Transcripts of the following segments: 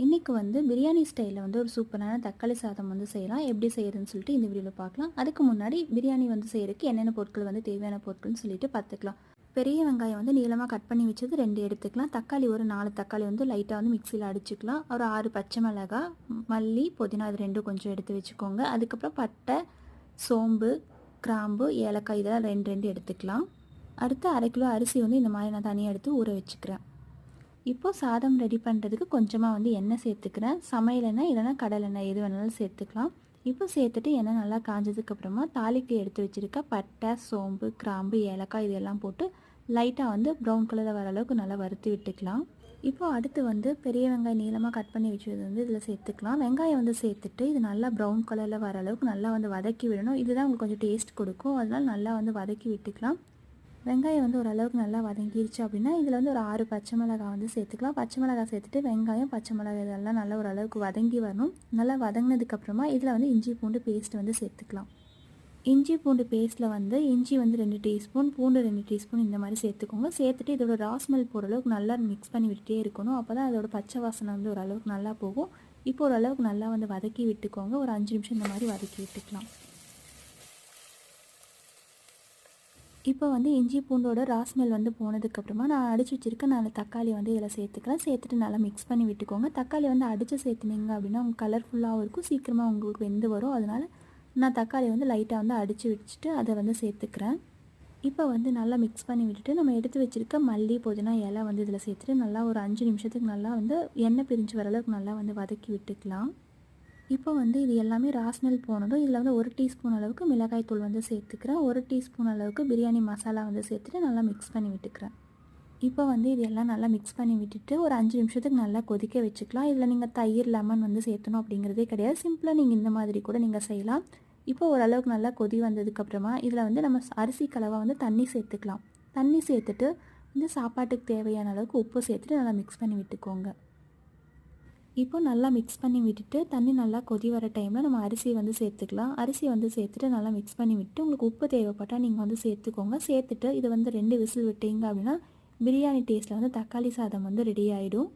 இன்றைக்கி வந்து பிரியாணி ஸ்டைலில் வந்து ஒரு சூப்பரான தக்காளி சாதம் வந்து செய்யலாம். எப்படி செய்கிறதுன்னு சொல்லிட்டு இந்த வீடியோவில் பார்க்கலாம். அதுக்கு முன்னாடி பிரியாணி வந்து செய்கிறதுக்கு என்னென்ன பொருட்கள் வந்து தேவையான பொருட்கள்னு சொல்லிட்டு பார்த்துக்கலாம். பெரிய வெங்காயம் வந்து நீளமாக கட் பண்ணி வச்சது 2 எடுத்துக்கலாம். தக்காளி ஒரு 4 தக்காளி வந்து லைட்டாக வந்து மிக்சியில் அடிச்சுக்கலாம். ஒரு 6 பச்சை மிளகாய், மல்லி, புதினா அது 2 கொஞ்சம் எடுத்து வச்சுக்கோங்க. அதுக்கப்புறம் பட்டை, சோம்பு, கிராம்பு, ஏலக்காய் இதெல்லாம் 2 எடுத்துக்கலாம். அடுத்து 1/2 கிலோ அரிசி வந்து இந்த மாதிரி நான் தனியாக எடுத்து ஊற வச்சுக்கிறேன். இப்போது சாதம் ரெடி பண்ணுறதுக்கு கொஞ்சமாக வந்து எண்ணெய் சேர்த்துக்கிறேன். சமையல் எண்ணெய் இல்லைனா கடலெண்ணெய் எது வேணாலும் சேர்த்துக்கலாம். இப்போ சேர்த்துட்டு எண்ணெய் நல்லா காஞ்சதுக்கப்புறமா தாளிக்கு எடுத்து வச்சுருக்க பட்டை, சோம்பு, கிராம்பு, ஏலக்காய் இதெல்லாம் போட்டு லைட்டாக வந்து ப்ரௌன் கலரில் வர அளவுக்கு நல்லா வறுத்து விட்டுக்கலாம். இப்போது அடுத்து வந்து பெரிய வெங்காயம் நீளமாக கட் பண்ணி வச்சது வந்து இதில் சேர்த்துக்கலாம். வெங்காயம் வந்து சேர்த்துட்டு இது நல்லா ப்ரௌன் கலரில் வர அளவுக்கு நல்லா வந்து வதக்கி விடணும். இதுதான் உங்களுக்கு கொஞ்சம் டேஸ்ட் கொடுக்கும். அதனால் நல்லா வந்து வதக்கி விட்டுக்கலாம். வெங்காயம் வந்து ஓரளவுக்கு நல்லா வதங்கிருச்சு அப்படின்னா இதில் வந்து ஒரு 6 பச்சை மிளகாய் வந்து சேர்த்துக்கலாம். பச்சை மிளகாய் சேர்த்துட்டு வெங்காயம், பச்சை மிளகாய் இதெல்லாம் நல்லா ஓரளவுக்கு வதங்கி வரணும். நல்லா வதங்கினதுக்கப்புறமா இதில் வந்து இஞ்சி பூண்டு பேஸ்ட் வந்து சேர்த்துக்கலாம். இஞ்சி பூண்டு பேஸ்ட்டில் வந்து இஞ்சி வந்து 2 டீஸ்பூன், பூண்டு 2 டீஸ்பூன் இந்த மாதிரி சேர்த்துக்கோங்க. சேர்த்துட்டு இதோட ராஸ்மெல் போகிற அளவுக்கு நல்லா மிக்ஸ் பண்ணி விட்டுட்டே இருக்கணும். அப்போ தான் அதோட பச்சை வாசனை வந்து ஓரளவுக்கு நல்லா போகும். இப்போ ஓரளவுக்கு நல்லா வந்து வதக்கி விட்டுக்கோங்க. ஒரு 5 நிமிஷம் இந்த மாதிரி வதக்கி விட்டுக்கலாம். இப்போ வந்து இஞ்சி பூண்டோட ராஸ்மெல் வந்து போனதுக்கப்புறமா நான் அடித்து வச்சுருக்க 4 தக்காளி வந்து இதில் சேர்த்துக்கலாம். சேர்த்துட்டு நல்லா மிக்ஸ் பண்ணி விட்டுக்கோங்க. தக்காளி வந்து அடித்து சேர்த்துனீங்க அப்படின்னா உங்களுக்கு கலர்ஃபுல்லாகவும் இருக்கும், சீக்கிரமாக உங்களுக்கு வெந்து வரும். அதனால் நான் தக்காளி வந்து லைட்டாக வந்து அடித்து வச்சுட்டு அதை வந்து சேர்த்துக்கிறேன். இப்போ வந்து நல்லா மிக்ஸ் பண்ணி விட்டுட்டு நம்ம எடுத்து வச்சுருக்க மல்லி, புதினா இலை வந்து இதில் சேர்த்துட்டு நல்லா ஒரு 5 நிமிஷத்துக்கு நல்லா வந்து எண்ணெய் பிரிஞ்சு வர அளவுக்கு நல்லா வந்து வதக்கி விட்டுக்கலாம். இப்போ வந்து இது எல்லாமே ராஸ்மெல் போனதும் இதில் வந்து 1 டீஸ்பூன் அளவுக்கு மிளகாய் தூள் வந்து சேர்த்துக்கிறேன். 1 டீஸ்பூன் அளவுக்கு பிரியாணி மசாலா வந்து சேர்த்துட்டு நல்லா மிக்ஸ் பண்ணி விட்டுக்கிறேன். இப்போ வந்து இது எல்லாம் நல்லா மிக்ஸ் பண்ணி விட்டுட்டு ஒரு 5 நிமிஷத்துக்கு நல்லா கொதிக்க வச்சுக்கலாம். இதில் நீங்கள் தயிர், லெமன் வந்து சேர்த்தணும் அப்படிங்கிறதே கிடையாது. சிம்பிளாக நீங்கள் இந்த மாதிரி கூட நீங்கள் செய்யலாம். இப்போ ஓரளவுக்கு நல்லா கொதி வந்ததுக்கப்புறமா இதில் வந்து நம்ம அரிசி கலவை வந்து தண்ணி சேர்த்துக்கலாம். தண்ணி சேர்த்துட்டு இந்த சாப்பாட்டுக்கு தேவையான அளவுக்கு உப்பு சேர்த்துட்டு நல்லா மிக்ஸ் பண்ணி விட்டுக்கோங்க. இப்போ நல்லா மிக்ஸ் பண்ணி விட்டுட்டு தண்ணி நல்லா கொதி வர டைமில் நம்ம அரிசி வந்து சேர்த்துக்கலாம். அரிசி வந்து சேர்த்துட்டு நல்லா மிக்ஸ் பண்ணி விட்டு உங்களுக்கு உப்பு தேவைப்பட்டால் நீங்கள் வந்து சேர்த்துக்கோங்க. சேர்த்துட்டு இது வந்து 2 விசில் விட்டீங்க அப்படின்னா பிரியாணி டேஸ்ட்டில் வந்து தக்காளி சாதம் வந்து ரெடி ஆகிடும்.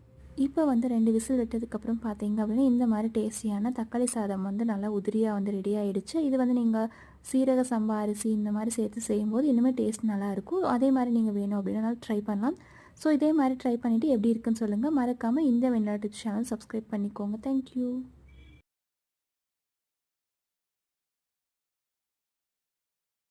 இப்போ வந்து 2 விசில் விட்டதுக்கப்புறம் பார்த்தீங்க அப்படின்னா இந்த மாதிரி டேஸ்டியான தக்காளி சாதம் வந்து நல்லா உதிரியாக வந்து ரெடி ஆகிடுச்சு. இது வந்து நீங்கள் சீரக சம்பா அரிசி இந்த மாதிரி சேர்த்து செய்யும்போது இன்னுமே டேஸ்ட் நல்லாயிருக்கும். அதே மாதிரி நீங்கள் வேணும் அப்படின்னா ட்ரை பண்ணலாம். ஸோ இதே மாதிரி ட்ரை பண்ணிவிட்டு எப்படி இருக்குன்னு சொல்லுங்கள். மறக்காமல் இந்த வெள்ளாட்டு சேனல் சப்ஸ்கிரைப் பண்ணிக்கோங்க. தேங்க்யூ.